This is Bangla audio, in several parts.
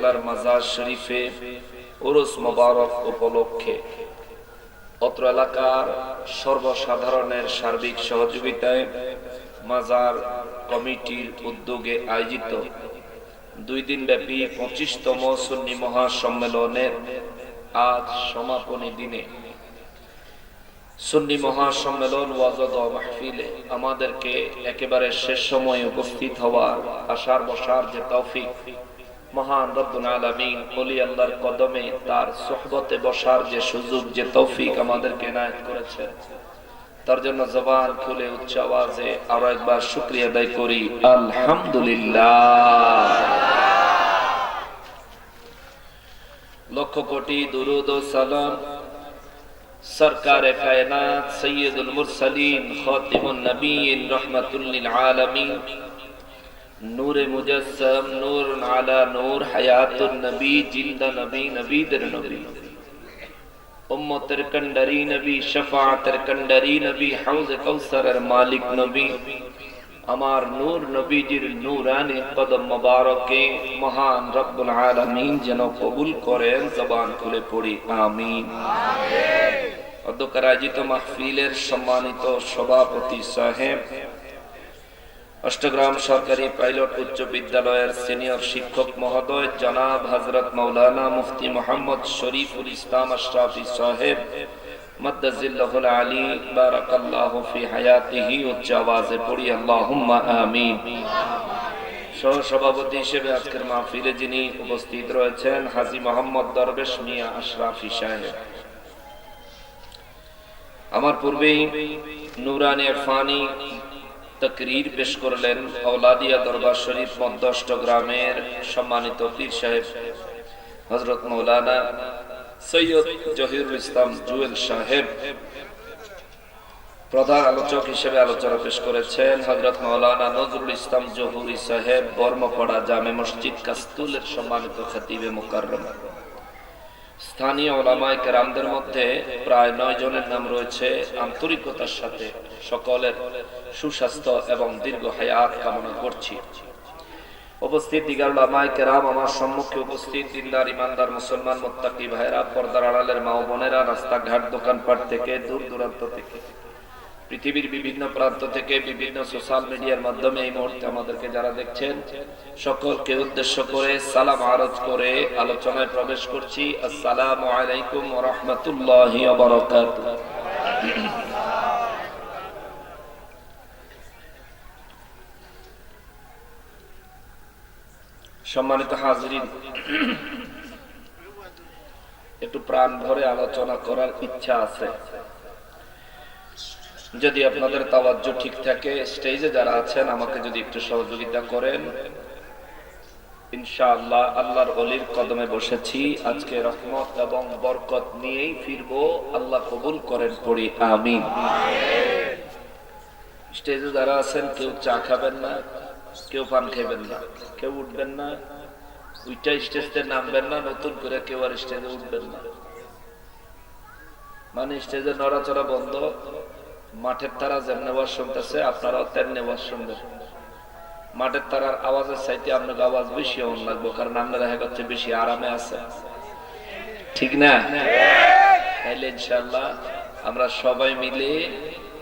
আল্লাহর মাজার শরীফে উরুস মোবারক উপলক্ষে অত্র এলাকার সর্বসাধারণের সার্বিক সহযোগিতায় মাজার কমিটির উদ্যোগে আয়োজিত 2 দিন ব্যাপী 25তম সুন্নি মহাসম্মেলনের আজ সমাপনী দিনে সুন্নি মহাসম্মেলন ওয়াজ ও মাহফিলে আমাদেরকে একেবারে শেষ সময়ে উপস্থিত হওয়ার আশার বসার যে তৌফিক মহান রব্বুল আলামিন ওলি আল্লাহর কদমে তার সুহবতে বসার যে সুযোগ যে তৌফিক আমাদেরকে এনায়েত করেছেন, তার জন্য জবান খুলে উচ্চ আওয়াজে আরো একবার শুকরিয়া আদায় করি আলহামদুলিল্লাহ। লক্ষ কোটি দুরুদ ও সালাম সরকারে কায়নাত সৈয়দুল মুরসালিন খাতিমুন নবিয়্যিন রাহমাতুল লিল আলামিন নূরে মুজাসসাম নূর আলা নূর হায়াতুন নবী জিন্দা নবী নবীদের নবী উম্মতের কন্ডারি নবী শাফাআতের কন্ডারি নবী হাউজে কাউসারের মালিক নবী আমার নূর নবীজির নূরানি কদম মোবারকে মহান রব্বুল আলামিন যেন কবুল করেন। জবান খুলে পড়ি আমিন। অধ্যক্ষের আয়োজিত মাহফিলের সম্মানিত সভাপতি সাহেব, অষ্টগ্রাম সরকারি পাইলট উচ্চ বিদ্যালয়ের সিনিয়র শিক্ষক মহোদয় জনাব হযরত মাওলানা মুফতি মোহাম্মদ শরীফুল ইসলাম আশরাফি সাহেব মাদ্দাজিল্লাহুল আলী বারাকাল্লাহু ফি হায়াতিহি, উচ্চ আওয়াজে পড়ি আল্লাহুম্মা আমিন। সহ সভাপতি হিসেবে আজকের মাহফিলে যিনি উপস্থিত রয়েছেন হাজী মোহাম্মদ দরবেশ মিয়া আশরাফি সাহেব। আমার পূর্বেই নুরানি ইরফানি তাকরীর পেশ করলেন আওলাদিয়া দরবার শরীফ মধ্য অষ্টগ্রামের সম্মানিত পীর সাহেব হযরত মাওলানা সৈয়দ জহিরুল ইসলাম জুয়েল সাহেব। প্রধান আলোচক হিসেবে আলোচনা পেশ করেছেন হযরত মাওলানা নজরুল ইসলাম জহুরি সাহেব, বর্মপাড়া জামে মসজিদ কাস্তুলের সম্মানিত খতিবে মুকাররম। স্থানীয় উলামায়ে কেরামদের মধ্যে প্রায় 9 জনের নাম রয়েছে। আন্তরিকতার সাথে সকলের সুস্বাস্থ্য এবং দীর্ঘ হায়াত কামনা করছি। উপস্থিত দিগার উলামায়ে কেরাম, আমার সম্মুখে উপস্থিত দিনদার ইমানদার মুসলমান মুত্তাকি ভাইরা, পর্দার আড়ালের মা ও বোনেরা, রাস্তাঘাট দোকানপাট থেকে দূর দূরান্ত থেকে পৃথিবীর বিভিন্ন প্রান্ত থেকে বিভিন্ন সোশ্যাল মিডিয়ার মাধ্যমে এই মুহূর্তে আমাদেরকে যারা দেখছেন, সকলকে উদ্দেশ্য করে সালাম আরজ করে আলোচনায় প্রবেশ করছি। আসসালামু আলাইকুম ওয়া রাহমাতুল্লাহি ওয়া বারাকাতুহু। সম্মানিত হাজিরিন, একটু প্রাণ ভরে আলোচনা করার ইচ্ছা আছে। যদি আপনাদের তাওয়াজ্জু ঠিক থাকে, স্টেজে যারা আছেন আমাকে যদি একটু সহযোগিতা করেন, ইনশাআল্লাহ আল্লাহর ওলির কদমে বসেছি, আজকে রহমত এবং বরকত নিয়েই ফিরবো। আল্লাহ কবুল করেন, পড়ি আমিন। স্টেজে যারা আছেন, কেউ চা খাবেন না, কেউ পান খাবেন না, কেউ উঠবেন না, ওইটা স্টেজে নামবেন না, নতুন করে কেউ আর স্টেজে উঠবেন না। মানে স্টেজে নড়াচড়া বন্ধ। মাঠের তারা যেমন আওয়াজ শুনতেছে আপনারাও তেমনি আওয়াজ শুনবেন। মাঠের তারার আওয়াজের চাইতে আপনাকে আওয়াজ বেশি অন লাগবে, কারণ আপনারা দেখা যাচ্ছে বেশি আরামে আছে, ঠিক না? তাইলে ইনশাআল্লাহ আমরা সবাই মিলে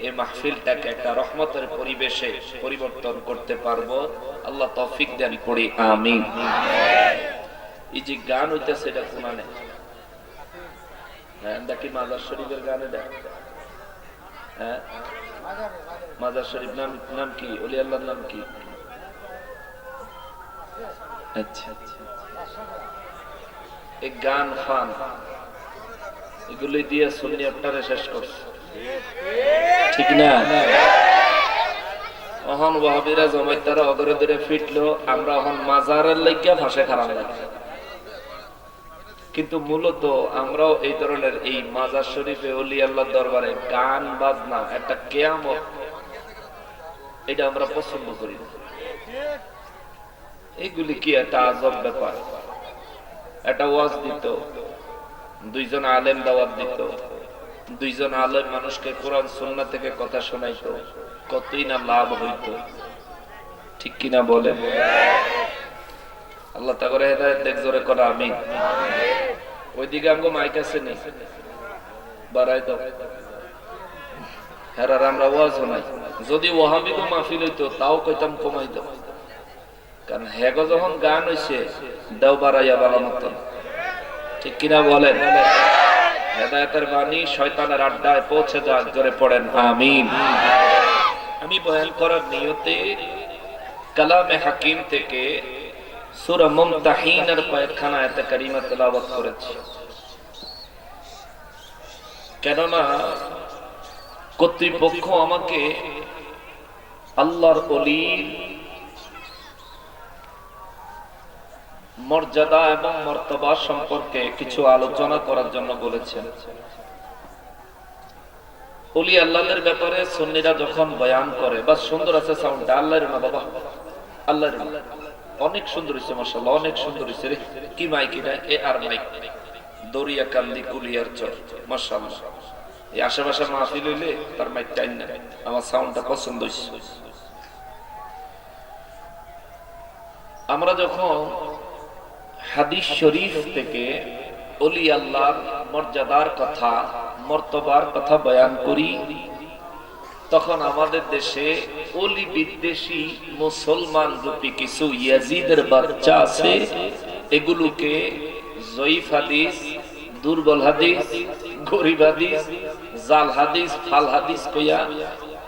এই মাহফিলটাকে একটা রহমতের পরিবেশে পরিবর্তন করতে পারবো। আল্লাহ তৌফিক দেন, পড়ি আমিন। এই যে গান হইতেছে, এটা কোনা নেই, হ্যাঁ দেখি মাজার শরীফের গান। এটা হ্যাঁ, মাজার শরীফ নাম কি? ওলি আল্লাহর নাম কি? আচ্ছা, এই গান ফান এগুলি দিয়ে সুন্নি আপনারা শেষ করছে, ঠিক না? অহন ওয়াহাবিরা জমাইত তারা অদরে ধরে ফিটলো, আমরা অহন মাজারের লাইগা ভাষা খারাপ লাগে। কিন্তু মূলত আমরাও এই ধরনের এই মাজার শরীফে ওলি আল্লাহর দরবারে গান বাজনা, একটা কিয়ামত, এটা আমরা পছন্দ করি না। এইগুলি কি একটা আজব ব্যাপার। একটা ওয়াজ দিত, 2 জন আলেম দাওয়াত দিত, 2 জন আলেম মানুষকে কোরআন সুন্নাহ থেকে কথা শোনাইতো, কতই না লাভ হইতো, ঠিক কিনা বলেন? আল্লাহ তা করে হেদায়েত দেখ, জোরে করে আমিন। ওইদিকে আমগো মাইক আছে নি, বাড়াই দাও। হেরার আমরা ওয়াজ নাই, যদি ওয়াহাবিগো মাহফিল হইতো তাও কইতাম কমাই দাও, কারণ হেগো যখন গান হইছে দাও বাড়াইয়া বালা মতন, ঠিক কিনা বলেন? হেদায়েতের বাণী শয়তানের আড্ডায় পৌঁছে যাক, জোরে পড়েন আমিন। আমি বয়ান করার নিয়তে কালামে হাকিম থেকে সূরা মুমতাহিনার কয়েকখানা আয়াতে কারিমা তেলাওয়াত করেছি, কেননা কর্তৃপক্ষ আমাকে আল্লাহর ওলির মর্যাদা এবং মর্তবা সম্পর্কে কিছু আলোচনা করার জন্য বলেছেন। ওলি আল্লাহদের ব্যাপারে সুন্নিরা যখন বয়ান করে, বা সুন্দর আছে সাউন্ডটা, আল্লাহর না বাবা, আল্লাহর অনেক সুন্দর হইছে মাশাআল্লাহ, অনেক সুন্দর হইছে রে। কি মাইক এটা? এ আর মাইক দরিয়া কান্দি কুলিয়ার চর, মাশাআল্লাহ। এই আশেপাশে মাহফিল হইলে তার মাইক টাইম না, আমার সাউন্ডটা পছন্দ হইছে। আমরা যখন হাদিস শরীফ থেকে ওলি আল্লাহর মর্যাদার কথা, মর্তবার কথা বয়ান করি, তখন আমাদের দেশে ওলি বিদ্বেষী মুসলমান রূপী কিছু ইয়াজিদের বাচ্চা আছে, এগুলোকে জয়ীফ হাদিস, দুর্বল হাদিস, গরিব হাদিস, জাল হাদিস, ফাল হাদিস কইয়া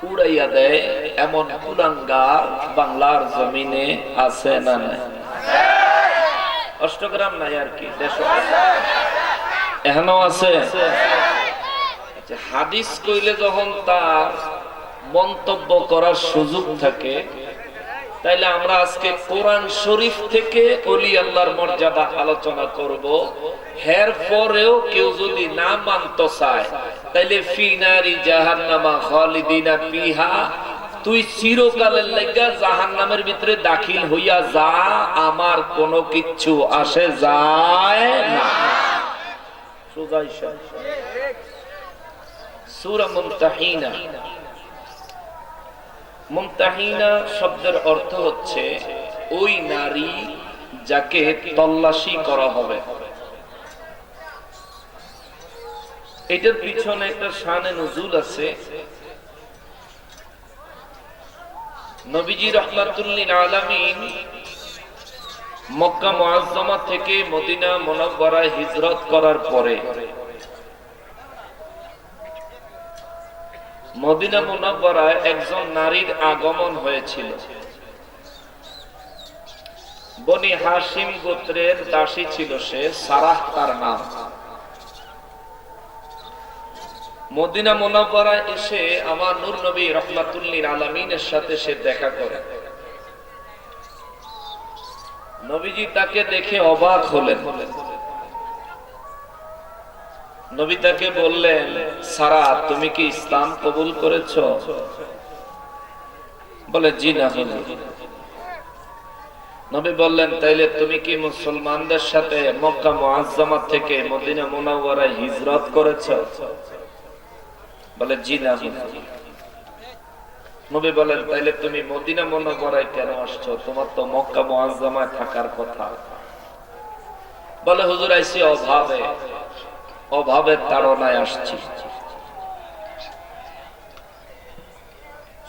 উড়াইয়া দেয়। এমন কুলাঙ্গার বাংলার জমিনে আছে না নাই? অষ্টগ্রাম নাই আর কি, দেশ এখনো আছে। হাদিস কইলে যখন তার মন্তব্য করার সুযোগ থাকে, তাইলে আমরা আজকে কোরআন শরীফ থেকে ওলি আল্লাহর মর্যাদা আলোচনা করব। এর পরেও কেউ যদি না মানতে চায়, তাইলে ফি নারি জাহান্নামা খালিদিনা ফিহা, তুই চিরকালের লাগা জাহান্নামের ভিতরে দাখিল হইয়া যা, আমার কোনো কিচ্ছু আসে যায় না। সূরা মুমতাহিনা। মুমতাহিনা শব্দের অর্থ হচ্ছে ওই নারী যাকে তল্লাশি করা হবে। এটার পিছনে একটা শানে নুজুল আছে। নবীজি রাহমাতুল লিল আলামিন মক্কা মুআজ্জামা থেকে মদিনা মুনাওয়ারায় হিজরত করার পরে মদিনা মুনাওয়ারায় একজন নারীর আগমন হয়েছিল। বনি হাশিম গোত্রের দাসী ছিল সে, সারাহ তার নাম। মদিনা মুনাওয়ারায় এসে আমার নূর নবী রাহমাতুল লিল আলামিনের সাথে সে দেখা করে। নবীজি তাকে দেখে অবাক হলেন। নবী তাকে বললেন, সারা, তুমি কি ইসলাম কবুল করেছো? বলে, জি না হুজুর। নবী বললেন, তাইলে তুমি কি মুসলমানদের সাথে মক্কা মুআজ্জামা থেকে মদিনা মুনাওয়ারায় হিজরত করেছো? বলে, জি না হুজুর। নবী বলেন, তাইলে তুমি মদিনা মুনাওয়ারায় কেন আসছো? তোমার তো মক্কা মুআজ্জামায় থাকার কথা। বলে, হুজুর আইছি অভাবের তাড়নায় আসছি।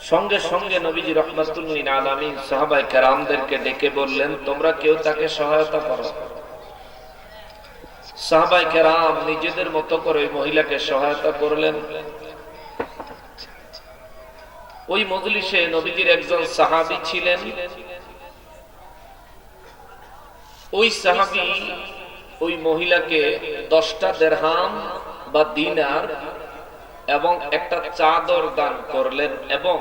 সঙ্গে সঙ্গে নবীজি রাহমাতুল লিল আলামিন সাহাবায়ে কেরামদেরকে ডেকে বললেন, তোমরা কেউ তাকে সহায়তা করো। সাহাবায়ে কেরাম নিজেদের মতো করে ওই মহিলাকে সহায়তা করলেন। ওই মজলিসে নবীজির একজন সাহাবী ছিলেন। ওই সাহাবী ওই মহিলাকে 10টা দিরহাম বা দিনার এবং একটা চাদর দান করলেন, এবং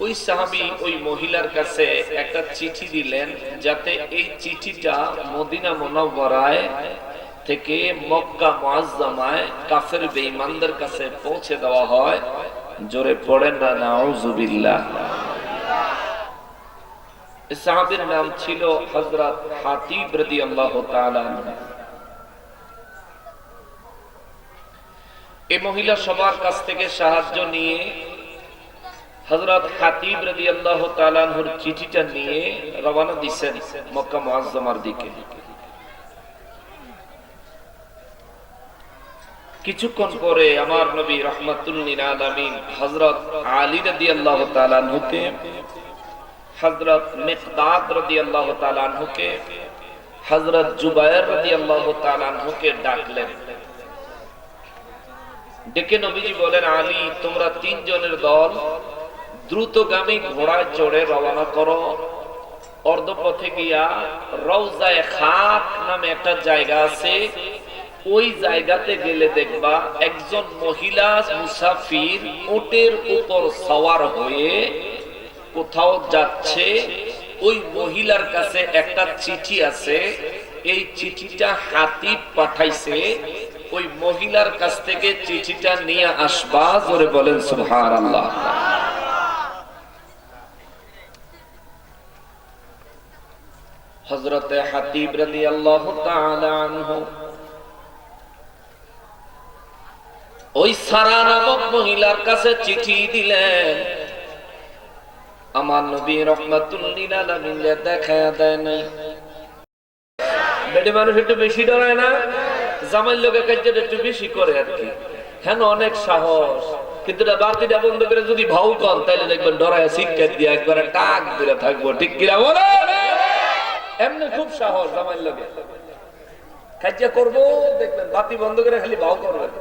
ওই সাহাবী ওই মহিলার কাছে একটা চিঠি দিলেন, যাতে এই চিঠিটা মদিনা মুনাওয়ারায় থেকে মক্কা মুআজ্জামায় কাফের বেঈমানদের কাছে পৌঁছে দেওয়া হয়। জোরে পড়েন না নাউযুবিল্লাহ। এই সাহাবীর নাম ছিল হযরত হাতিব রাদিয়াল্লাহু তাআলা। এই মহিলা সবার কাছ থেকে সাহায্য নিয়ে হযরত হাতিব রাদিয়াল্লাহু তাআলা আনহুর চিঠিটা নিয়ে রওনা দিয়েছেন মক্কা মুআজ্জামার দিকে। কিছুক্ষণ পরে আমার নবী রাহমাতুল লিল আলামিন হযরত আলী রাদিয়াল্লাহু তাআলা আনহুকে, হযরত মিকদাদ রাদিয়াল্লাহু তাআলা আনহুকে, হযরত জুবায়ের রাদিয়াল্লাহু তাআলা আনহুকে ডাকলেন। ডেকে নবীজি বলেন, আলী, তোমরা তিনজনের দল দ্রুতগামী ঘোড়ায় চড়ে রওনা করো। অর্ধপথে গিয়া রওজায়ে খাক নামে একটা জায়গা আছে, ওই জায়গাতে গেলে দেখবা একজন মহিলা মুসাফির উটের উপর সওয়ার হয়ে কোথাও যাচ্ছে। ওই মহিলার কাছে একটা চিঠি আছে, এই চিঠিটা হাতিব পাঠাইছে, ওই মহিলার কাছ থেকে চিঠিটা নিয়ে আসবা। জোরে বলেন সুবহানাল্লাহ। হযরতে হাতিব রাদিয়াল্লাহু তাআলা আনহু ওই সারা নামক মহিলার কাছে চিঠি দিলেন। আমার নবী রাহমাতুল লিল আলামিন দেখা দেয় নাই। বেডি মানুষ একটু বেশি ডরায় না, জামাইল লোকের কাছে একটু বেশি করে আর কি। হ্যাঁ, অনেক সাহস, কিন্তু বাড়তিটা বন্ধ করে যদি ভাউ কন তাহলে দেখবেন ডরায় শিক্ষা দিয়ে একবারে টাক দিয়ে থাকবো। ঠিক কিনা বলো? এমনি খুব সাহস জামাইল লোকের কাজে করবো, দেখবেন বাতি বন্ধ করে খালি ভাউ করবেন,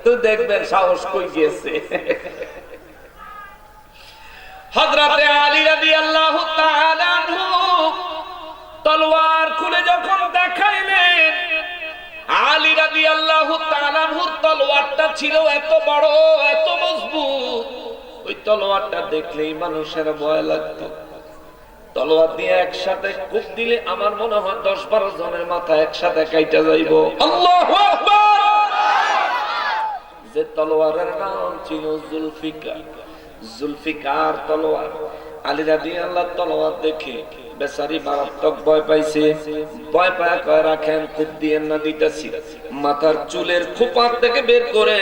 তো দেখবেন সাহস কই গিয়েছে। হযরতে আলী রাদিয়াল্লাহু তাআলা আনহু তলোয়ার খুলে যখন দেখাইলেন, আলী রাদিয়াল্লাহু তাআলা আনহুর তলোয়ারটা ছিল এত বড়, এত মজবুত, ওই তলোয়ারটা দেখলেই মানুষের ভয় লাগতো। তলোয়ার দিয়ে একসাথে কোপ দিলে আমার মনে হয় 10-12 জনের মাথা একসাথে কাইটা যাইব। আল্লাহু আকবার। যে তলোয়ারের নাম ছিল জুলফিকার, জুলফিকার তলোয়ার। আলী রাদিয়াল্লাহু তলোয়ার দেখে বেচারি মারাত্মক ভয় পাইছে। ভয় পায় কয়, রাখেন, খুব দিয়ে না দিতেছি। মাথার চুলের খোপা থেকে বের করে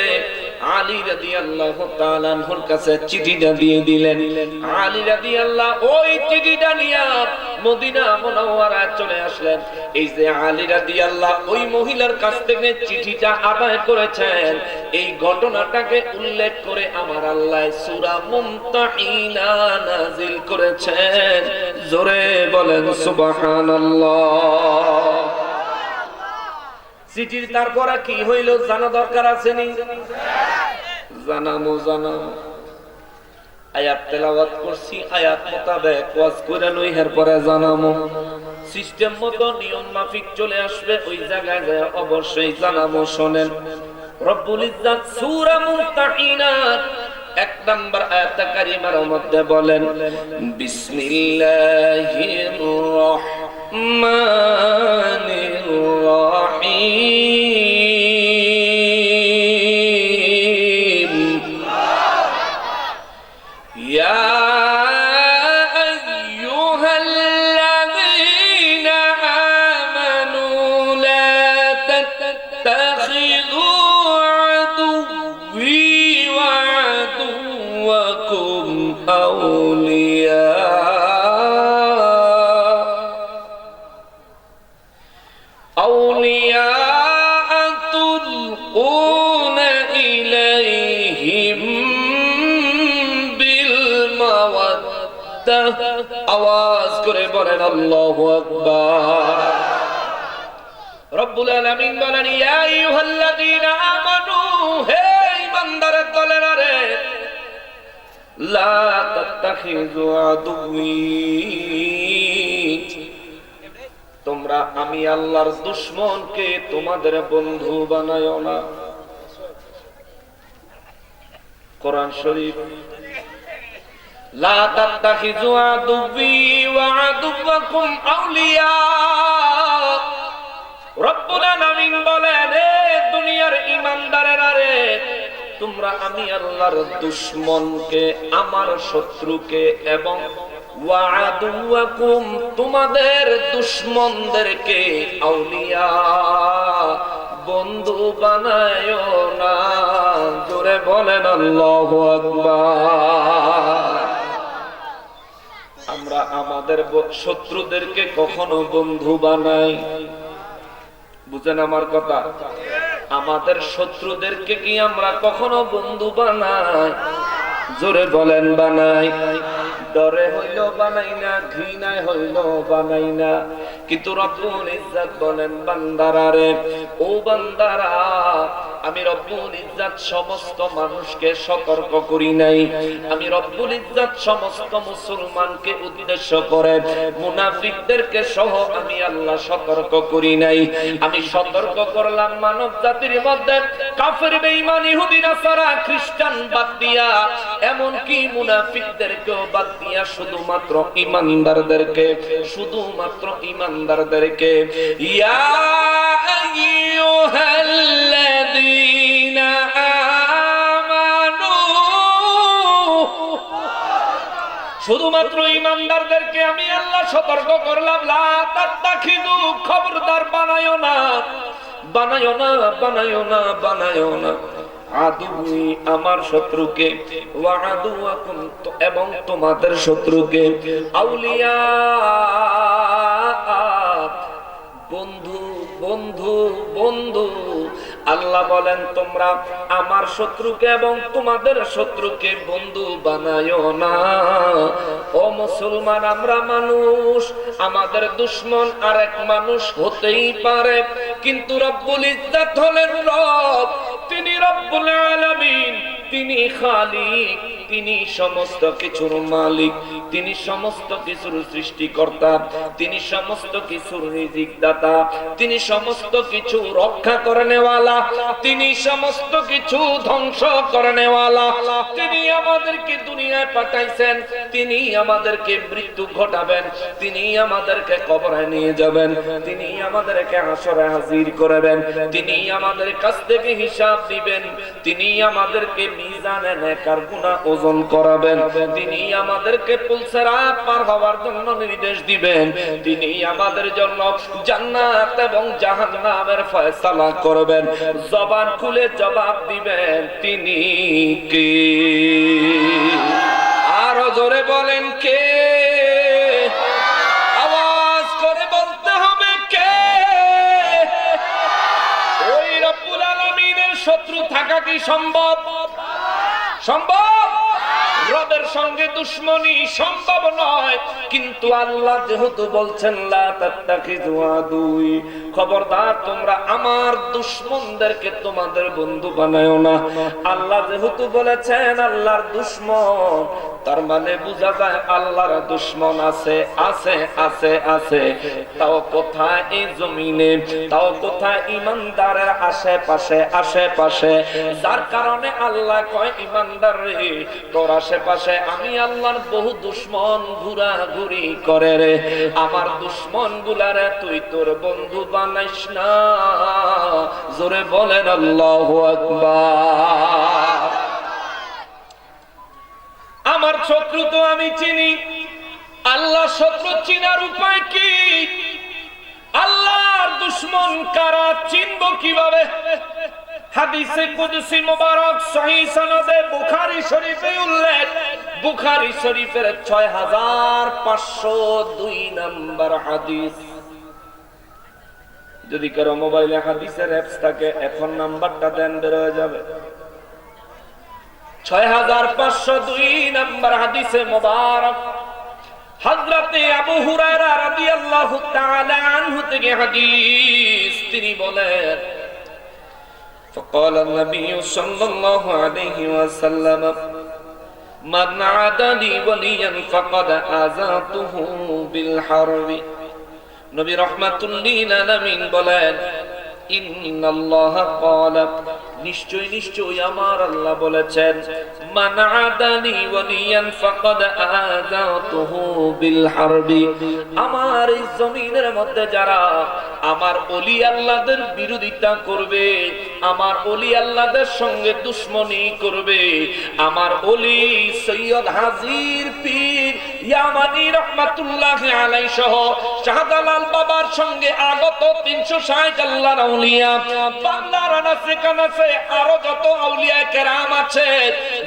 আলী রাদিয়াল্লাহু তাআলা আনহুর কাছে চিঠিটা দিয়ে দিলেন। আলী রাদিয়াল্লাহু ওই চিঠিটা নিয়ে মদিনা মুনাওয়ারায় চলে আসলেন। এই যে আলী রাদিয়াল্লাহু ওই মহিলার কাছ থেকে চিঠিটা আদায় করেছেন, এই ঘটনাটাকে উল্লেখ করে আমার আল্লাহ সূরা মুমতাহিনা নাযিল করেছেন। জোরে বলেন সুবহানাল্লাহ। চিঠির তারপরে কি হইল জানা দরকার আছে নি? জানামো জানামো। আয়াত তেলাওয়াত করছি, আয়াত মোতাবেক ওয়াজ করে লই, এরপরে জানামো। সিস্টেম মতো নিয়ম মাফিক চলে আসবে, ওই জায়গায় যায় অবশ্যই জানামো। শোনেন, রব্বুল ইজ্জত সূরা মুমতাহিনার 1 নম্বর আয়াত কারিমার মধ্যে বলেন, বিসমিল্লাহির রহমানির রহিম, ইয়া আইয়ুহাল্লাযীনা আমানু লা তাত্তাখিযু আদুওয়ি ওয়া আদুওয়াকুম আউলিয়া তুলকুনা ইলাইহিম বিল মাওয়াদ্দাহ। আওয়াজ করে বলেন আল্লাহু আকবার। রব্বুল আলামিন বলেন, ইয়া আইয়ুহাল্লাযীনা আমানু, হে ঈমানদারের দলেরা রে, লা তাত্তাখিযু আদুওয়ি, তোমরা আমি আল্লাহর দুশমনকে তোমাদের বন্ধু বানায়ো না। কোরআন শরীফ, লা তাত্তাখিযু আদুওয়ি ওয়া আদুওয়াকুম আউলিয়া। রব্বুল আলামিন বলেন, হে দুনিয়ার ঈমানদারেরা রে, তোমরা আমি আল্লাহর দুশমনকে, আমার শত্রুকে, এবং ওয়া আদুওয়াকুম তোমাদের দুশমনদেরকে আউলিয়া বন্ধু বানায়ো না। জোরে বলেন আল্লাহু আকবার। আমাদের শত্রুদেরকে কখনো বন্ধু বানাই? বুঝেন আমার কথা? আমাদের শত্রুদেরকে কি আমরা কখনো বন্ধু বানাই? জোরে বলেন বানাই। ডরে হইল বানাই না, ঘৃণায় হইল বানাই না। কিন্তু রব্বুল ইজ্জত বলেন বান্দারা রে, ও বান্দারা, আমি রব্বুল ইজ্জত সমস্ত মানুষকে সতর্ক করি নাই। আমি রব্বুল ইজ্জত সমস্ত মুসলমানকে উদ্দেশ্য করে মুনাফিকদেরকে সহ আমি আল্লাহ সতর্ক করি নাই। আমি সতর্ক করলাম মানব জাতির মধ্যে কাফের, বেঈমান, ইহুদি, নাসারা, খ্রিস্টান বাদ দিয়া, এমনকি মুনাফিকদেরকেও বাদ দিয়া শুধুমাত্র ঈমানদারদেরকে, শুধুমাত্র ঈমানদারদেরকে ইয়া আইয়ুহাল্লাযীনা আমানু, শুধুমাত্র ঈমানদারদেরকে আমি আল্লাহ সতর্ক করলাম, লা তাত্তাখিযু, খবরদার বানায়ো না, বানায়ো না, বানায়ো না, বানায়ো না আদুই, আমার শত্রুকে, ওয়া আদুয়াকুম, এবং তোমাদের শত্রুকে, আউলিয়া, বন্ধু, বন্ধু, বন্ধু। আল্লাহ বলেন তোমরা আমার শত্রুকে এবং তোমাদের শত্রুকে বন্ধু বানায়ো না। ও মুসলমান, আমরা মানুষ, আমাদের দুশমন আরেক মানুষ হতেই পারে, কিন্তু রব্বুল ইজ্জত হলেন রব, তিনি রব্বুল আলামিন, তিনি খালিক, তিনি সমস্ত কিছুর মালিক, তিনি সমস্ত কিছুর সৃষ্টিকর্তা, তিনি সমস্ত কিছুর রিজিক দাতা, তিনি সমস্ত কিছু রক্ষা করনেওয়ালা, তিনি সমস্ত কিছু ধ্বংস করনেওয়ালা। তিনি আমাদেরকে দুনিয়ায় পাঠাইছেন, তিনি আমাদেরকে মৃত্যু ঘটাবেন, তিনি আমাদেরকে কবরে নিয়ে যাবেন, তিনি আমাদেরকে হাসরে হাজির করবেন, তিনি আমাদের কাছ থেকে হিসাব দিবেন, তিনি আমাদেরকে মিজানে নেকার গুনাহ ওজন করাবেন, তিনি আমাদেরকে পুলসিরাত পার হওয়ার জন্য নির্দেশ দিবেন, তিনি আমাদের জন্য জান্নাত এবং জাহান্নামের ফয়সালা করবেন। জবান খুলে জবাব দিবেন, তিনি কে? আরো জোরে বলেন কে? আওয়াজ করে বলতে হবে কে? ওই রব্বুল আলামিনের শত্রু থাকা কি সম্ভব? সম্ভব? রবের সঙ্গে দুশমনি সম্ভব নয়, কিন্তু আল্লাহ যেহেতু বলছেন লা তাত্তাখিযু আদুই, খবরদার তোমরা আমার দুশমনদেরকে তোমাদের বন্ধু বানায়ো না। আল্লাহ যেহেতু বলেছেন আল্লাহর দুশমন, তার মানে বোঝা যায় আল্লাহর দুশমন আছে, আছে, আছে, আছে। তাও কোথায়? এই জমিনে। তাও কোথায়? ঈমানদারের আশেপাশে, আশেপাশে। যার কারণে আল্লাহ কয় ঈমানদার রে, তোর আশেপাশে আমি আল্লাহর বহু দুশমন ঘোরাঘুরি করে রে, আমার দুশমন গুলারে তুই তোর বন্ধু বানাইস না। জোরে বলেন আল্লাহু আকবার। আমার শত্রু তো আমি চিনি, আল্লাহ শত্রু চিনার উপায় কি? আল্লাহর দুশমন কারা চিনব কিভাবে? হাদিসে কুদসি মুবারক সহিহ সনদে বুখারী শরীফে উল্লেখ, বুখারী শরীফের 6502 নম্বর হাদিস। যদি কারো মোবাইলে হাদিসের অ্যাপস থাকে, এখন নাম্বারটা দেন, বের হয়ে যাবে। 6502 নম্বর হাদিসে মুবারক হযরতে আবু হুরায়রা রাদিয়াল্লাহু তাআলা আনহু থেকে হাদিস, তিনি বলেন فقال النبي صلى الله عليه وسلم من عادى لي وليا فقد آذنته بالحرب। নবী রাহমাতুল লিল আলামিন বলেন ইন্নাল্লাহ ক্বালা, নিশ্চয় নিশ্চয় আমার আল্লাহ বলেছেন, মান আদানি ওয়ালিয়ান ফাকাদ আযাতুহু বিল হারবি। আমার এই জমিনের মধ্যে যারা আমার ওলি আল্লাহদের বিরোধিতা করবে, আমার ওলি আল্লাহদের সঙ্গে দুশমনি করবে। আমার ওলি সৈয়দ হাজির পীর ইয়ামানি রাহমাতুল্লাহি আলাইহি সহ শাহজালাল বাবার সঙ্গে আগত 360 আল্লাহর আউলিয়া, বাংলার আনাচে কানাচে আরো যত আউলিয়া কেরাম আছে,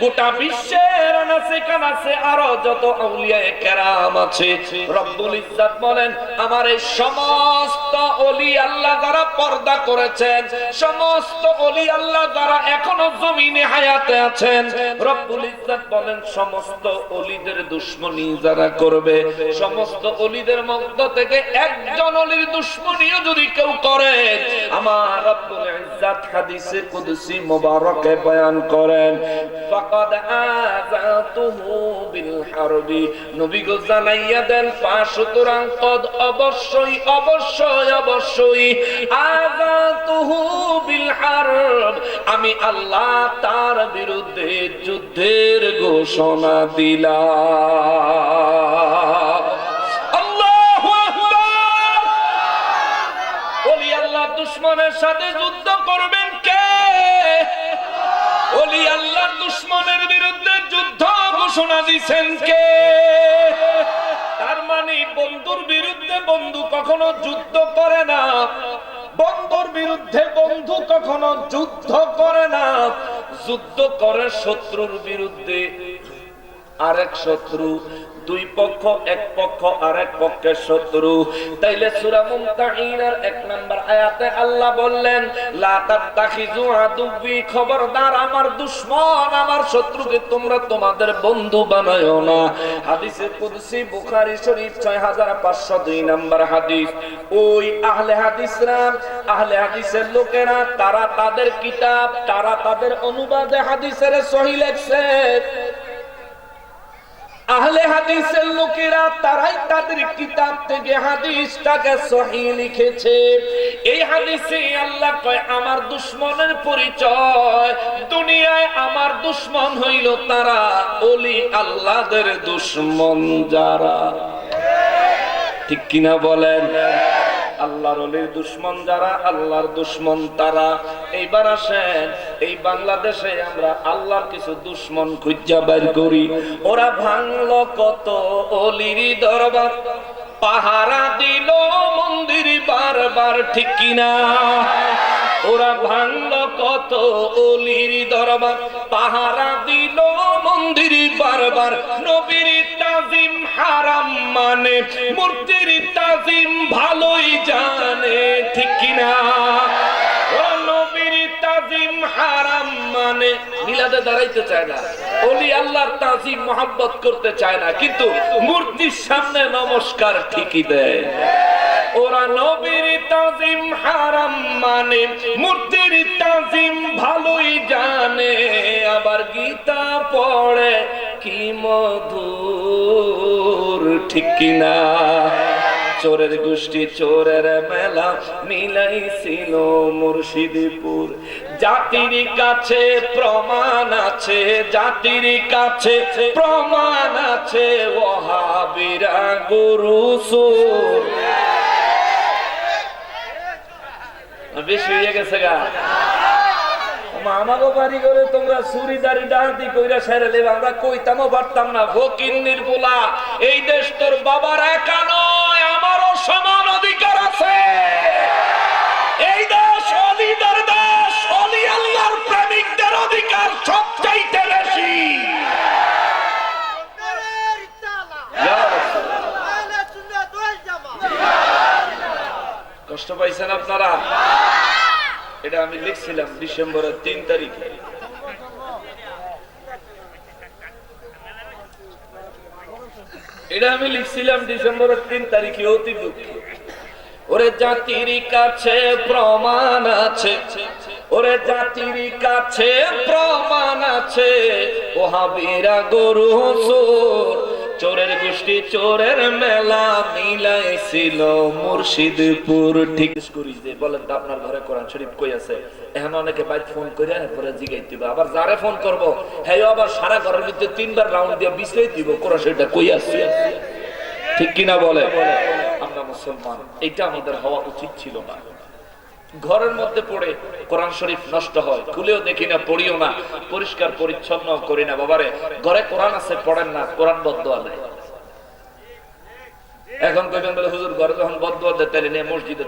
গোটা বিশ্বের আনাচে কানাচে আরো যত আউলিয়া কেরাম আছে, রব্বুল ইজ্জত বলেন আমার এই সমস্ত ওলি আল্লাহ যারা পর্দা করেছেন, সমস্ত ওলি আল্লাহ যারা এখনো জমিনে হায়াতে আছেন, রব্বুল ইজ্জত বলেন সমস্ত ওলিদের দুশমনি যারা করবে, সমস্ত ওলিদের মধ্য থেকে একজন ওলির দুশমনিও যদি কেউ করে, আমার রব্বুল ইজ্জত হাদিসে কুদসি মুবারকে বয়ান করেন ফাকাদ আযাতুহু বিল হারবি, নবী গো জানাইয়া দেন সুতরাং কদ অবশ্যই অবশ্যই অবশ্যই আযাতুহু বিল হারব, আমি আল্লাহ তার বিরুদ্ধে যুদ্ধের ঘোষণা দিলাম। আল্লাহু আকবার। ওলি আল্লাহ দুশমনের সাথে যুদ্ধ করবেন কে? ওলি আল্লাহ দুশমনের বিরুদ্ধে যুদ্ধ ঘোষণা দিবেন কে? তার মানে বন্ধুর বিরুদ্ধে বন্ধু কখনো যুদ্ধ করে না, বন্ধুর বিরুদ্ধে বন্ধু কখনো যুদ্ধ করে না, যুদ্ধ করে শত্রুর বিরুদ্ধে। আরেক শত্রু, দুই পক্ষ, এক পক্ষ আরেক পক্ষের শত্রু। তাইলে সূরা মুমতাহিনার 1 নম্বর আয়াতে আল্লাহ বললেন লা তাত্তাখিযু আদুবি, খবরদার আমার দুশমন আমার শত্রুকে তোমরা তোমাদের বন্ধু বানায়ো না। হাদিসে কুদসি বুখারী শরীফ 6502 নম্বর হাদিস। ওই আহলে হাদিসরা, আহলে হাদিসের লোকেরা, তারা তাদের কিতাব, তারা তাদের অনুবাদে হাদিসের সহিহ লেখছে। আহলে হাদিসের লোকেরা তারাই তাদের কিতাব থেকে হাদিসটাকে সহিহ লিখেছে। এই হাদিসে আল্লাহ কয় আমার দুশমনের পরিচয়, দুনিয়ায় আমার দুশমন হইল তারা, ওলি আল্লাহদের দুশমন যারা। ঠিক কিনা বলেন? আল্লাহর ওলির দুশমন যারা, আল্লাহর দুশমন তারা। এইবার আসেন এই বাংলাদেশে আমরা আল্লাহর কিছু দুশমন খুঁজা বের করি। ওরা ভাঙলো কত ওলির দরবার, পাহারা দিল মন্দির বারবার, ঠিক কিনা? ওরা ভাঙলো কত ওলির দরবার, পাহারা দিল মন্দির বারবার, নবীর তাজিম হারাম মানে মূর্তির তাজিম ভালোই জানে, ঠিক কিনা? ওরা নবীর তাজিম হারাম মানে মিলাদে দাঁড়াইতে চায় না, ওলি আল্লাহর তাজিম মোহাব্বত করতে চায় না, কিন্তু মূর্তির সামনে নমস্কার ঠিকই দেয়। ওরা নবীর তাজিম হারাম মানে মূর্তির তাজিম ভালোই জানে, আবার গীতা পড়ে কি মধুর, ঠিক কিনা? চোরের গোষ্ঠী চোরের মেলা মিলাইছিল মুর্শিদপুর, জাতির কাছে প্রমাণ আছে, জাতির কাছে প্রমাণ আছে, ওয়াহাবিরা গুরু সুর। বেশি হয়ে গেছে গা আমাগো বাড়ি করে তোমরা চুরিদারি ডাহাতি কইরা সেরে লেবা, আমরা কইতামও পারতাম না। ফকিন্নির পোলা, এই দেশ তোর বাবার একা নয়, আমারও সমান অধিকার আছে। এই দেশ অলিদের দেশ, অলি আল্লাহর প্রেমিকদের অধিকার সবচাইতে বেশি। কষ্ট পাইছেন আপনারা? এটা আমি লিখছিলাম ডিসেম্বরের 3 তারিখে। এটা আমি লিখছিলাম ডিসেম্বরের 3 তারিখে। অতি দুঃখী। ওরে জাতির কাছে প্রমাণ আছে, ওরে জাতির কাছে প্রমাণ আছে, ওহাবিরা গরু চোর, চোরের গোষ্ঠী চোরের মেলা মিলাইছিল মুর্শিদপুর। ঠিক করি যে বলেন তো আপনার ঘরে কোরআন শরীফ কই আছে? এখন অনেকে বাইরে ফোন করে এরপরে জিগাইতে হবে, আবার যারে ফোন করবো হ্যাঁ আবার সারা ঘরের ভিতরে 3বার রাউন্ড দিয়ে বিছড়াই দিব কোরআন শরীফটা কই আছে, ঠিক কিনা বলে? আমরা মুসলমান, এটা আমাদের হওয়া উচিত ছিল না। ঘরের মধ্যে পড়ে কোরআন শরীফ নষ্ট হয়, খুলেও দেখি না, পড়িও না, পরিষ্কার পরিচ্ছন্ন করি না। বাবারে, ঘরে কোরআন আছে, পড়েন না, কোরআন বদদোয়া নাই। এখন কইবেন বলে হুজুর ঘরে যখন বদদোয়া দেয় তাহলে নিয়ে মসজিদে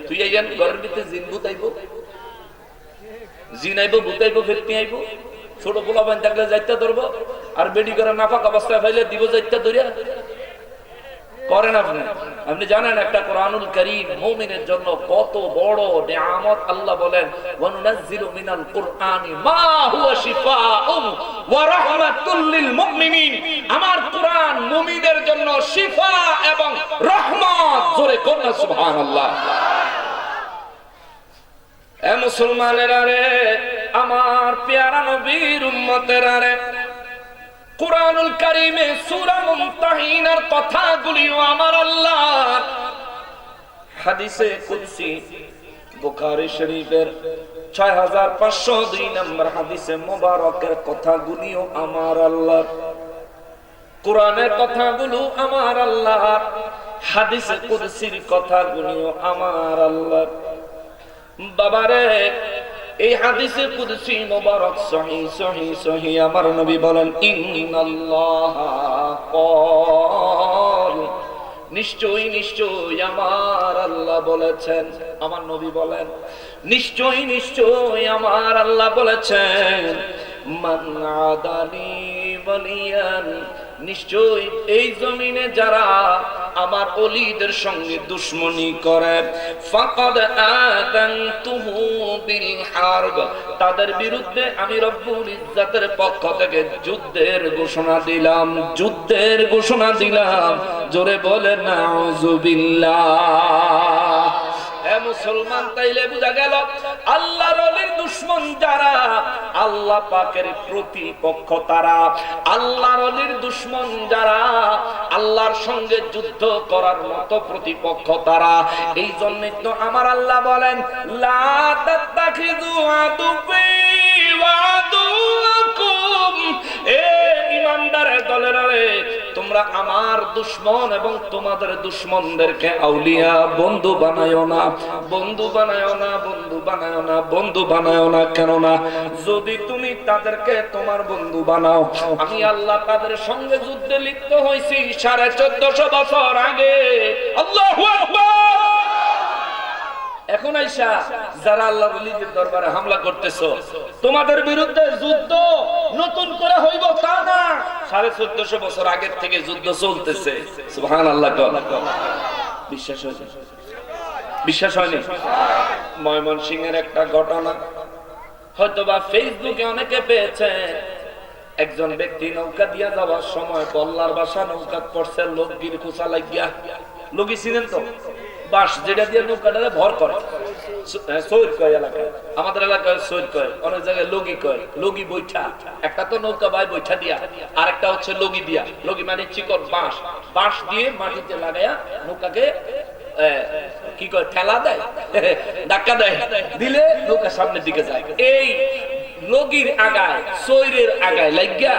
থুইয়াইয়েন, ঘরের ভিতরে জিন ভূত আইব, জিন আইব, ভূত আইব, ফেতনি আইব। ছোট পোলা বাইন থাকলে যাইতে ধরবো, আর বেডি করে নাফাক অবস্থায় ফাইলে দিব যাইতে ধরিয়া করেন। আপনি জানেন একটা কোরআনুল কারীম মুমিনের জন্য কত বড় নিয়ামত। আল্লাহ বলেন ওয়ানুনাজ্জিলু মিনাল কুরআনি মা হুয়া শিফাউন ওয়া রাহমাতুল লিল মুমিনিন। আমার কোরআন মুমিনদের জন্য শিফা এবং রহমত। জোরে কোন সুবহানাল্লাহ। এ মুসলমানেরা রে, আমার পেয়ারা নবীর উম্মতেরা রে, কুরআনুল কারীমে সূরা মুমতাহিনার কথাগুলিও আমার আল্লাহর হাদিসে কুদসি বুখারী শরীফের 6502 নম্বর হাদিসে মোবারকের কথাগুলিও আমার আল্লাহর। কোরআনের কথাগুলো আমার আল্লাহর, হাদিসে কুদসির কথাগুলিও আমার আল্লাহর। বাবারে, এই হাদিসে কুদসি মোবারক সহিহ আমার নবী বলেন ইন্নাল্লাহা ক্বাল, নিশ্চয়ই আমার আল্লাহ বলেছেন। আমার নবী বলেন নিশ্চয়ই আমার আল্লাহ বলেছেন মান আদানি ওয়ালিয়ান, নিশ্চয়ই এই জমিনে যারা আমার ওলিদের সঙ্গে দুশমনি করে, ফাকাদ আযানতুহু বিল হারব, তাদের বিরুদ্ধে আমি রব্বুল ইজ্জাতের পক্ষ থেকে যুদ্ধের ঘোষণা দিলাম। জোরে বলেন নাউযুবিল্লাহ। এ মুসলমান, তাইলে বুঝা গেল আল্লাহর ওলির দুশমন যারা, আল্লাহ পাকের প্রতিপক্ষ তারা। আল্লাহর ওলির দুশমন যারা, আল্লাহর সঙ্গে যুদ্ধ করার মতো প্রতিপক্ষ তারা। এই জন্যই তো আমার আল্লাহ বলেন লা তাত্তাখিযু আদুবি ওয়া আদুওয়াকুম, এ ইমানদারের দলেরা রে, তোমরা আমার দুশমন এবং তোমাদের দুশমনদেরকে আউলিয়া বন্ধু বানায়ো না, বন্ধু বানায়ো না, বন্ধু বানায়ো না, বন্ধু বানায়ো না। কেন না? যদি তুমি তাদেরকে তোমার বন্ধু বানাও, আমি আল্লাহ তাদের সঙ্গে যুদ্ধে লিপ্ত হয়েছি 1450 বছর আগে। আল্লাহু আকবার। এখন আইসা যারা আল্লাহর ওলিদের দরবারে হামলা করতেছো, তোমাদের বিরুদ্ধে যুদ্ধ নতুন করে হইব তা না, 1450 বছর আগের থেকে যুদ্ধ চলতেছে। সুবহানাল্লাহ। বিশ্বাস হয়নি? ময়মনসিংহের একটা ঘটনা হয়তোবা ফেসবুকে অনেকে পেয়েছে। একজন ব্যক্তি নৌকা দিয়া যাওয়ার সময় বল্লার বাসা নৌকা পড়ছে লোকগির কুচা লাগিয়া। লগি ছিলেন তো বাস যেটা দিয়ে নৌকাটারে ভর করে, সৈর কয় এলাকায়, আমাদের এলাকায় সৈর কয়, অনেক জায়গায় লগি কয়। লগি বৈঠা, একটা তো নৌকা বাই বৈঠা দিয়া, আর একটা হচ্ছে লগি দিয়া। লগি মানে চিকন বাঁশ দিয়ে মাটিতে লাগাইয়া নৌকাকে কি কয় ঠেলা দেয়, ধাক্কা দেয়, দিলে নৌকা সামনের দিকে যায়। এই লগির আগায়, সৈরের আগায় লাগিয়া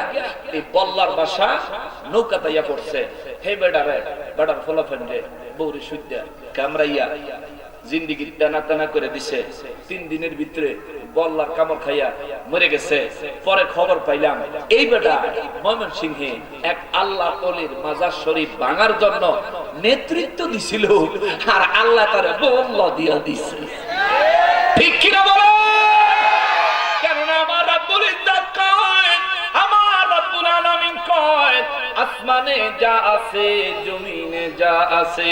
এই বল্লার বাসা নৌকা তাইয়া পড়ছে। হে বেটার ফলাফল রে বৌরি সুদ্যা কামড়াইয়া জিন্দিগি টানা টানা করে দিছে। 3 দিনের ভিতরে বল্লার কামড় খাইয়া মরে গেছে। পরে খবর পাইলাম এই বেটা ময়মনসিংহে এক আল্লাহ ওলির মাজার শরীফ ভাঙার জন্য নেতৃত্ব দিছিল, আর আল্লাহ তারে বল্লা দিয়া দিছে। ঠিক কিনা বলো? কেননা আমার রব্বুল ইজ্জত কয়, আমার রব্বুল আলামিন কয়, আসমানে যা আছে জমিনে যা আছে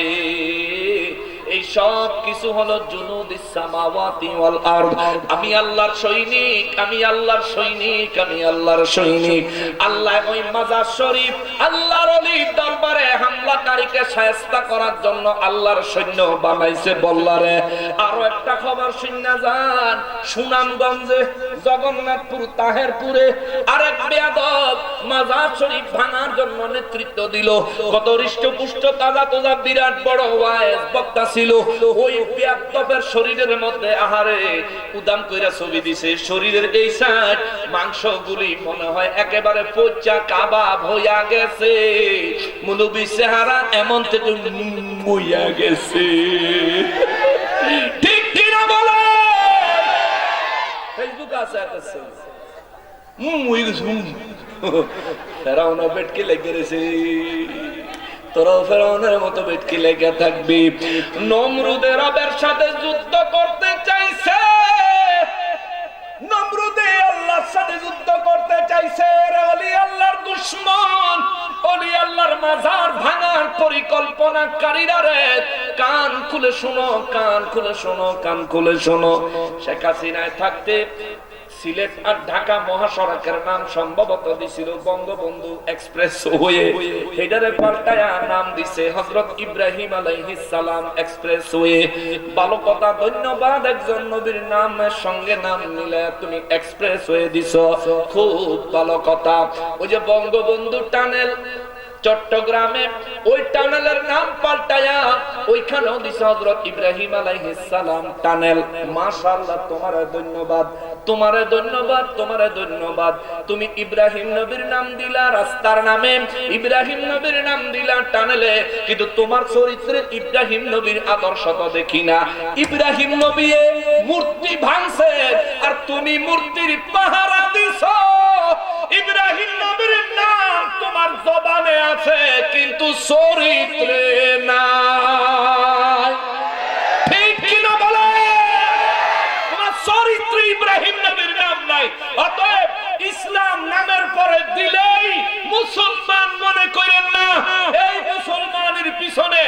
এই সব কিছু হলো জুনুদিস সামাওয়াতি ওয়াল আরদ। আমি আল্লাহর সৈনিক, আমি আল্লাহর সৈনিক, আমি আল্লাহর সৈনিক। আল্লাহ ওই মাজার শরীফ আল্লাহর ওলির দরবারে হামলাকারীকে শায়েস্তা করার জন্য আল্লাহর সৈন্য বানাইছে বল্লারে। আরো একটা খবর শুননা যান, সুনামগঞ্জে জগন্নাথপুর তাহেরপুরে আরেক বেয়াদব মাজার শরীফ ভাঙার জন্য নেতৃত্ব দিল। কত হৃষ্টপুষ্ট তাজা তাজা বিরাট বড় ওয়াইজ বক্তা ছিল। ওই বেয়াদবের শরীরের মধ্যে আহারে উদাম কইরা ছবি দিছে। শরীরের এই সাইড মাংসগুলি মনে হয় একেবারে পচা কাবাব হইয়া গেছে। মুলুবি চেহারা এমন থেকে মুইয়া গেছে। ঠিক কিনা বলো? চাইতেছে মুই গেছুম ফেরাউনা বেটকে লেগে গেছে তোরাও ফেরাউনের মতো বেটকে লেগে থাকবি নমরুদের রবের সাথে যুদ্ধ করতে চাইছে নমরুদে আল্লাহর সাথে যুদ্ধ করতে চাইছে ওলি আল্লাহর দুশমন ওলি আল্লাহর মাজার ভাঙার পরিকল্পনাকারীরা রে কান খুলে শোনো কান খুলে শোনো কান খুলে শোনো শেখ হাসিনায় থাকতে সিলেট আর ঢাকা মহাসড়কের নাম সম্ভবত দিছিল বঙ্গবন্ধু এক্সপ্রেস ওয়ে হেডারে পাল্টায়া নাম দিছে হযরত ইব্রাহিম আলাইহিস সালাম এক্সপ্রেস ওয়ে ভালো কথা ধন্যবাদ একজন নবীর নামের সঙ্গে নাম মিলে তুমি এক্সপ্রেস ওয়ে দিছো খুব ভালো কথা ওই যে বঙ্গবন্ধু টানেল চট্টগ্রামে ওই টানেলের নাম পাল্টায়া ওইখানেও দিছে হযরত ইব্রাহিম আলাইহিস সালাম টানেল মাশাআল্লাহ তোমারে ধন্যবাদ তোমারে ধন্যবাদ তোমারে ধন্যবাদ তুমি ইব্রাহিম নবীর নাম দিলা রাস্তার নামে ইব্রাহিম নবীর নাম দিলা টানেলে কিন্তু তোমার চরিত্রে ইব্রাহিম নবীর আদর্শ তো দেখি না ইব্রাহিম নবী মূর্তি ভাঙছে আর তুমি মূর্তির পাহারা দিছো ইব্রাহিম নবীর নাম তোমার জবানে আছে কিন্তু চরিত্রে নাই ঠিক কি না বলে তোমার চরিত্রে ইব্রাহিম নবীর নাম নাই অতএব ইসলাম নামের পরে দিলেই মুসলমান মনে করেন না এই মুসলমানের পিছনে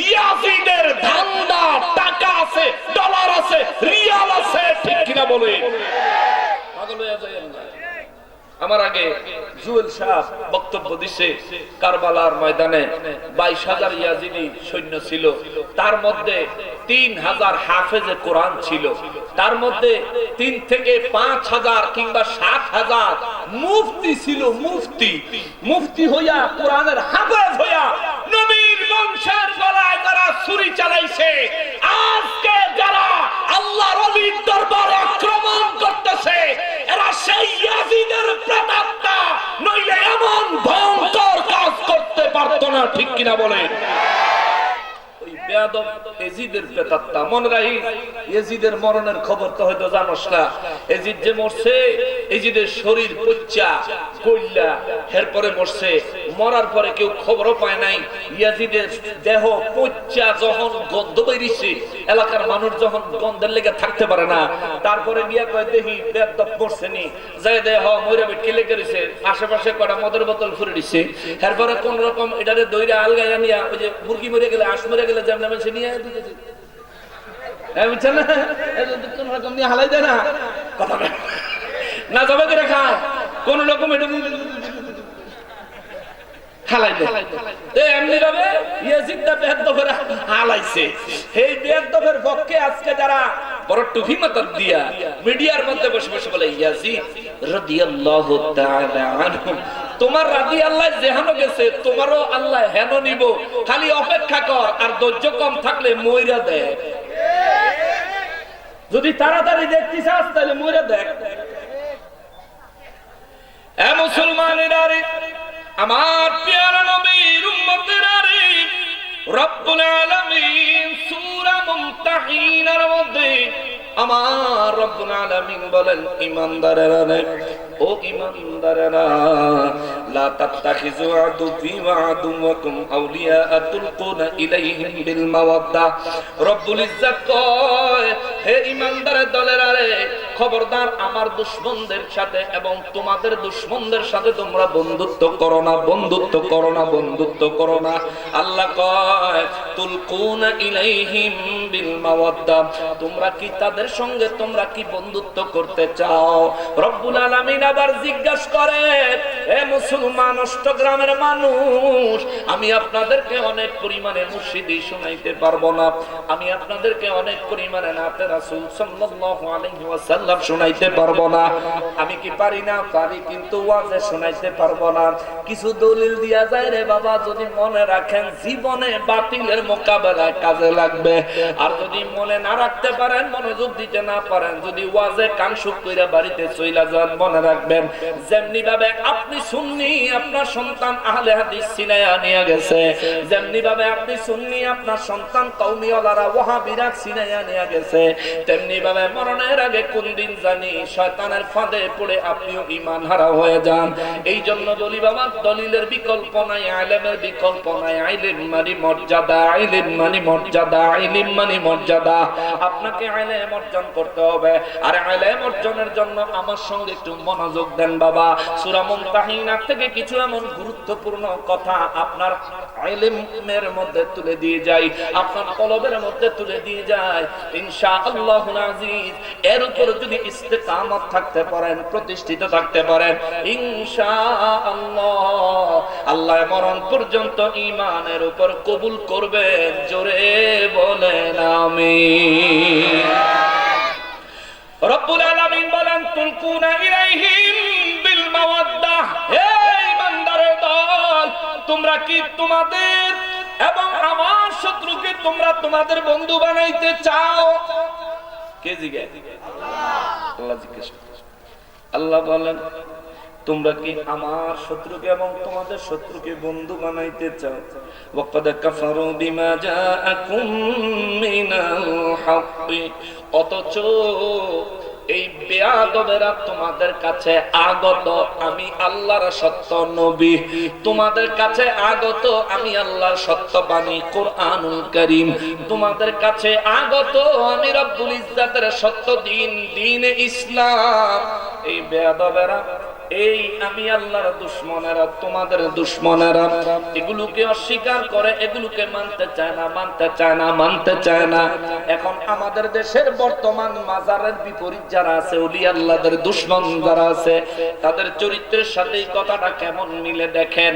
ইয়াজিদের ধান্দা টাকা আছে ডলার আছে রিয়াল আছে ঠিক কি না বলে পাগল হয়ে যাবেন না আমার আগে জুয়েল শাহ বক্তব্য দিছে কারবালার ময়দানে 22,000 ইয়াজিদি সৈন্য ছিল তার মধ্যে 3,000 হাফেজে কোরআন ছিল তার মধ্যে 3 থেকে 5,000 কিংবা 7,000 মুফতি ছিল মুফতি হইয়া কোরআনের হাফেজ হইয়া নবীর বংশের গলায় যারা ছুরি চালাইছে আজকে যারা আল্লাহর ওলির দরবারে আক্রমণ করতেছে এরা সেই ইয়াজিদের প্রেতাত্মা নইলে এমন ভয়ঙ্কর কাজ করতে পারতো না ঠিক কিনা বলে ওই বেয়াদব ইয়াজিদের প্রেতাত্মা মনে রাখিস ইয়াজিদের মরণের খবর তো হয়তো জানোস না ইয়াজিদ যে মরছে ইয়াজিদের শরীর পচা কইলা এরপরে মরছে মরার পরে কেউ খবরও পায় নাই ইয়াজিদের দেহ পচা যখন গন্ধ বেরিয়েছে এলাকার মানুষ যখন গন্ধের লেগে থাকতে পারে না তারপরে গিয়া কয় দেখি বেয়াদব মরছে নি যাই দেহ মইরা বেটকে লেগে রইছে আশেপাশে কটা মদের বোতল ফুরে দিছে এরপরে কোন রকম এটারে দইরা আলগায়া নিয়া ওই যে মুরগি মরে গেলে হাঁস মরে গেলে যেমন মানুষ নিয়ে দিতেছে বুঝছেন না কোন রকম নিয়ে হালাই দেয় না কথা না যাবে করে খায় কোন রকম এটা হালাই দেয় এমনি ভাবে ইয়াজিদটা বেয়াদবের হালাইছে এই বেয়াদবের পক্ষে আজকে যারা বড় টুপি মাথার দিয়া মিডিয়ার মধ্যে বসে বসে বলে ইয়াজিদ রাদিয়াল্লাহু তাআলা আনহু তোমার রাজি আল্লাহ যেহানো গেছে তোমারও আল্লাহ হেন নিব খালি অপেক্ষা কর আর ধৈর্য কম থাকলে মইরা দেয় যদি তাড়াতাড়ি দেখতে চাস তাহলে মইরা দেখ এ মুসলমানেরা রে আমার প্রিয় নবীর উম্মতেরা রে রব্বুল আলামিন সূরা মুমতাহিনার মধ্যে আমার রব্বুল আলামিন বলেন ঈমানদারেরা রে ও ঈমানদারেরা লা তাত্তাখিযু আদুবি ওয়া আদুওয়াকুম আউলিয়া তুলকুনা ইলাইহিম বিল মাওয়াদ্দা রব্বুল ইজ্জত কয় হে ঈমানদারের দলেরা রে খবরদার আমার দুশমনদের সাথে এবং তোমাদের দুশমনদের সাথে তোমরা বন্ধুত্ব করো না বন্ধুত্ব করো না বন্ধুত্ব করো না আল্লাহ কয় তুলকুনা ইলাইহিম বিল মাওয়াদ্দা তোমরা কি তাদের সঙ্গে তোমরা কি বন্ধুত্ব করতে চাও রব্বুল আলামিন আবার জিজ্ঞাসা করে হে মুসলমান অষ্টগ্রামের মানুষ আমি আপনাদেরকে অনেক পরিমাণে মুর্শিদি শোনাইতে পারবো না আমি আপনাদেরকে অনেক পরিমাণে নাতে রাসূল সাল্লাল্লাহু আলাইহি ওয়াসাল্লাম শোনাইতে পারবো না আমি কি পারি না পারি কিন্তু ওয়াজে শোনাইতে পারবো না কিছু দলিল দিয়া যায় রে বাবা যদি মনে রাখেন জীবনে বাতিলের মোকাবেলায় কাজে লাগবে আর যদি মনে না রাখতে পারেন মনোযোগ দিতে না পারেন যদি ওয়াজে কান শুক কইরা বাড়িতে চইলা যান মনে রাখবেন যেমনি ভাবে আপনি আপনি সুন্নি, আপনার সন্তান আহলে হাদিস সিনায়া নিয়ে গেছে, যেমনি ভাবে আপনি সুন্নি আপনার সন্তান কওমিওয়ালারা ওয়াহাবিরা সিনায়া নিয়ে গেছে, তেমনি ভাবে মরণের আগে কোন দিন জানি শয়তানের ফাঁদে পড়ে আপনিও ঈমান হারা হয়ে যান। এই জন্য বলি বাবা, দলিলের বিকল্প নাই, ইলমের বিকল্প নাই। ইলম মানে মর্যাদা, ইলম মানে মর্যাদা, ইলম মানে মর্যাদা। আপনাকে ইলম অর্জন করতে হবে। আর ইলম অর্জনের জন্য আমার সঙ্গে একটু মনোযোগ দেন বাবা। সূরা মুমতাহিনা থেকে কিছু এমন গুরুত্বপূর্ণ কথা আপনার ইলমের মধ্যে তুলে দিয়ে যাই, আপনার কলবের মধ্যে তুলে দিয়ে যায়। ইনশাআল্লাহুল আজিজ এর উপর যদি ইস্তেকামত থাকতে পারেন, প্রতিষ্ঠিত থাকতে পারেন, ইনশাআল্লাহ আল্লাহ মরণ পর্যন্ত ঈমানের উপর কবুল করবেন। জোরে বলেন আমিন। রব্বুল আলামিন বলেন, তুলকুনা ইলাইহিম বিল মাওয়াদ্দাহ। হে ঈমানদারের দল, তোমরা কি তোমাদের এবং আমার শত্রুকে তোমরা তোমাদের বন্ধু বানাইতে চাও? কে জিজ্ঞেস? আল্লাহ জিজ্ঞেস। আল্লাহ বলেন, তোমরা কি আমার শত্রুকে এবং তোমাদের শত্রুকে বন্ধু বানাইতে চাও? ওয়াকাদ কাফারু বিমা জাআকুম মিনাল হক। অথচ এই বেয়াদবেরা তোমাদের কাছে আগত আমি আল্লাহর সত্য নবী, তোমাদের কাছে আগত আমি আল্লাহর সত্য বাণী কোরআনুল কারীম, তোমাদের কাছে আগত আমি রব্বুল ইজ্জাতের সত্য দিন, দ্বীন ইসলাম। এই বেয়াদবেরা, এই আমি আল্লাহর দুশমনেরা, তোমাদের দুশমনেরা, এগুলোকে অস্বীকার করে, এগুলোকে মানতে চায় না, মানতে চায় না, মানতে চায় না। এখন আমাদের দেশের বর্তমান মাজারের বিপরীত যারা আছে, ওলি আল্লাহদের দুশমন যারা আছে, তাদের চরিত্রের সাথে এই কথাটা কেমন মিলে দেখেন।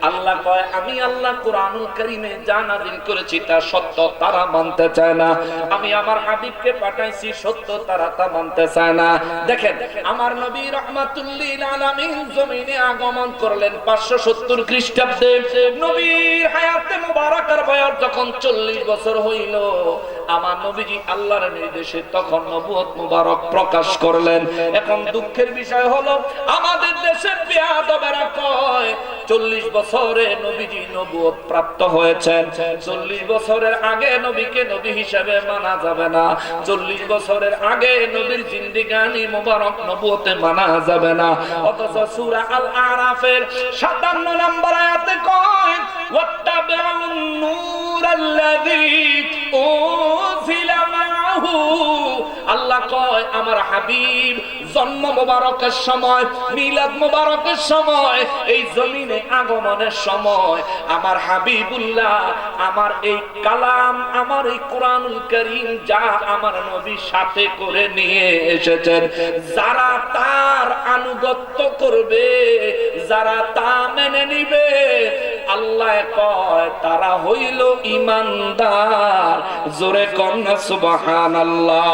আল্লাহ কয় আমি আল্লাহ কোরআনুল কারীমে যা নাযিল করেছি তা সত্য, তারা মানতে চায় না। আমি আমার হাবিবকে পাঠাইছি সত্য, তারা তা মানতে চায় না। দেখেন আমার নবী রাহমাতুল্লিল আলামিন জমিনে আগমন করলেন 570 খ্রিস্টাব্দে। নবীর হায়াতে মুবারাকার বয়স যখন 40 বছর হইল, আমার নবীজি আল্লাহর নির্দেশে তখন নবুয়ত মুবারক প্রকাশ করলেন। এখন দুঃখের বিষয় হলো আমাদের দেশের বেয়াদবেরা কয় 40 বছরে নবীজি নবুয়ত প্রাপ্ত হয়েছেন, 40 বছরের আগে নবীকে নবী হিসেবে মানা যাবে না, 40 বছরের আগে নবীর জিন্দেগানি মুবারক নবুয়তে মানা যাবে না। অথচ সূরা আল আরাফের 57 নম্বর আয়াতে কয় ওয়াত্তাবিউন নূরাল্লাযী উনজিলা মাআহু। আল্লাহ কয় আমার হাবিব জন্ম মোবারকের সময়, মিলাদ মোবারকের সময়, এই জমিনে আগমনের সময় আমার হাবিবুল্লাহ আমার এই কালাম, আমার এই কোরআনুল কারীম যা আমার নবী সাথে করে নিয়ে এসেছেন, যারা তার আনুগত্য করবে, যারা তা মেনে নিবে, আল্লাহ কয় তারা হইল ঈমানদার। জোরে কন্যা সুবহানাল্লাহ।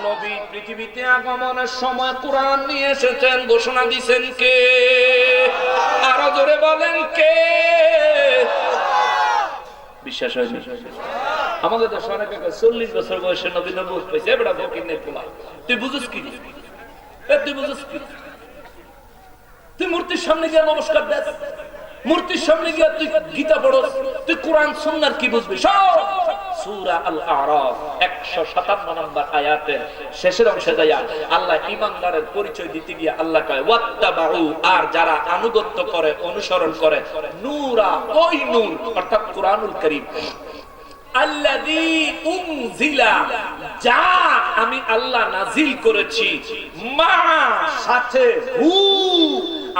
নবী পৃথিবীতে আগমনের সময় কোরআন নিয়ে এসেছেন, ঘোষণা দিয়েছেন কে? আরো জোরে বলেন কে? বিশ্বাস হয়নি? আমাদের দেশে অনেকে 40 বছর বয়সে নবী নবুয়ত পেয়েছে। এবড়া ফকিরের পোলা, তুই বুঝিস কি? তুই বুঝিস কি? তুই মূর্তির সামনে গিয়ে নমস্কার দেস, মূর্তির সামনে গিয়ে তুই গীতা পড়স, তুই কোরআন সুন্নাহর কি বুঝবি? সব সূরা আল আরাফ 157 নম্বর আয়াতের শেষের অংশে যায় আল্লাহ ঈমানদারের পরিচয় দিতে গিয়ে আল্লাহ কয় ওয়াত্তাবাউ, আর যারা আনুগত্য করে, অনুসরণ করে, নূরা, ওই নূর অর্থাৎ কোরআনুল কারীম, আল্লাযী উনজিলা, যা আমি আল্লাহ নাজিল করেছি, মা সাথে, হু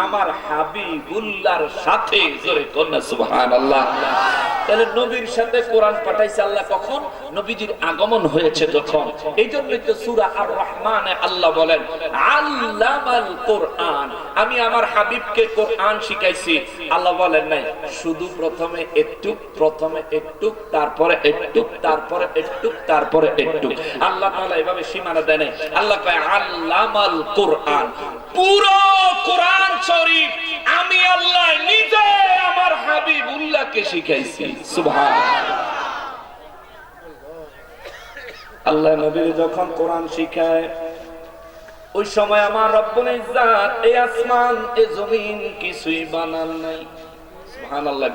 আমার হাবিবুল্লাহর সাথে। জোরে কন্যা সুবহানাল্লাহ। তাহলে নবীর সাথে কোরআন পাঠাইছে আল্লাহ কখন? নবীজির আগমন হয়েছে যখন। এই জন্যই তো সূরা আর রহমানে আল্লাহ বলেন আল্লামাল কোরআন, আমি আমার হাবিবকে কোরআন শিখাইছি। আল্লাহ বলেন নাই শুধু প্রথমে একটু, প্রথমে একটু, তারপরে একটু, তারপরে একটু, তারপরে একটু। আল্লাহ তাআলা এভাবে সীমানা দেয় নাই। আল্লাহ কয় আল্লামাল কোরআন, পুরো কোরআন শরীফ আমি আল্লাহ নিজে আমার হাবিবুল্লাহকে শিখাইছি। সুবহানাল্লাহ। আল্লাহ নবীর যখন কোরআন শিখায়, ওই সময় আমার রব্বুল ইজ্জাত এই আসমান এই জমিন কিছুই বানান নাই। সুবহানাল্লাহ।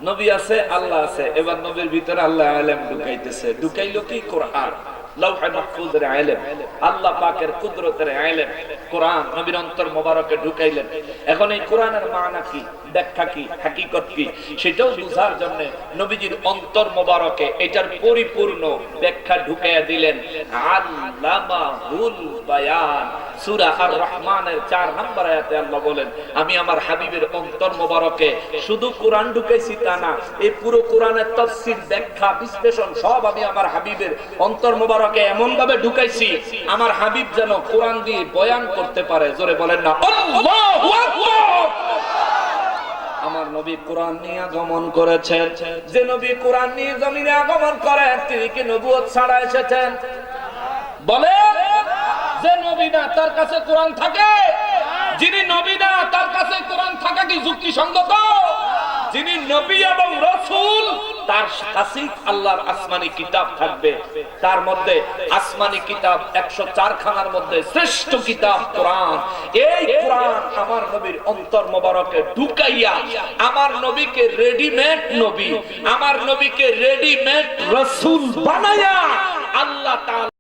নবী আছে, আল্লাহ আছে, এবার নবীর ভিতরে আল্লাহ ইলম ঢুকাইতেছে। ঢুকাইলো কি? কোরআন, লৌহে মাহফুজের ইলম, আল্লাহ পাকের কুদরতের ইলম, কোরআন নবীর অন্তর মোবারকে ঢুকাইলেন। এখন এই কোরআনের মানা কি, ব্যাখ্যা কি, হাকিকত কি, সেটাও বুঝার জন্য নবীজির অন্তর মোবারকে এটার পরিপূর্ণ ব্যাখ্যা ঢুকাইয়া দিলেন। আল্লামাহুল বায়ান, সূরা আর রহমানের 4 নম্বর আয়াতে আল্লাহ বলেন, আমি আমার হাবিবের অন্তর মোবারকে শুধু কোরআন ঢুকাইছি তা না, এই পুরো কোরআনের তাফসীর, ব্যাখ্যা, বিশ্লেষণ সব আমি আমার হাবিবের অন্তর মোবারকে এমন ভাবে ঢুকাইছি আমার হাবিব যেন কোরআন দিয়ে বয়ান করতে পারে। জোরে বলেন না আল্লাহু আকবার। আমার নবী কোরআন নিয়ে আগমন করেছেন। যে নবী কোরআন নিয়ে জমিনে আগমন করেন তিনি কি নবুয়ত ছাড়া এসেছেন? বলেন। যে নবী না তার কাছে কোরআন থাকে? যিনি নবী না তার কাছে কোরআন থাকা কি যুক্তিসঙ্গত? যিনি নবী এবং রাসূল তার কাছেই আল্লাহর আসমানি কিতাব থাকবে। তার মধ্যে আসমানি কিতাব 104 খানার মধ্যে শ্রেষ্ঠ কিতাব কোরআন। এই কোরআন আমার নবীর অন্তর মোবারকে ঢুকাইয়া আমার নবীকে রেডিমেড নবী, আমার নবীকে রেডিমেড রাসূল বানায়া আল্লাহ তাআলা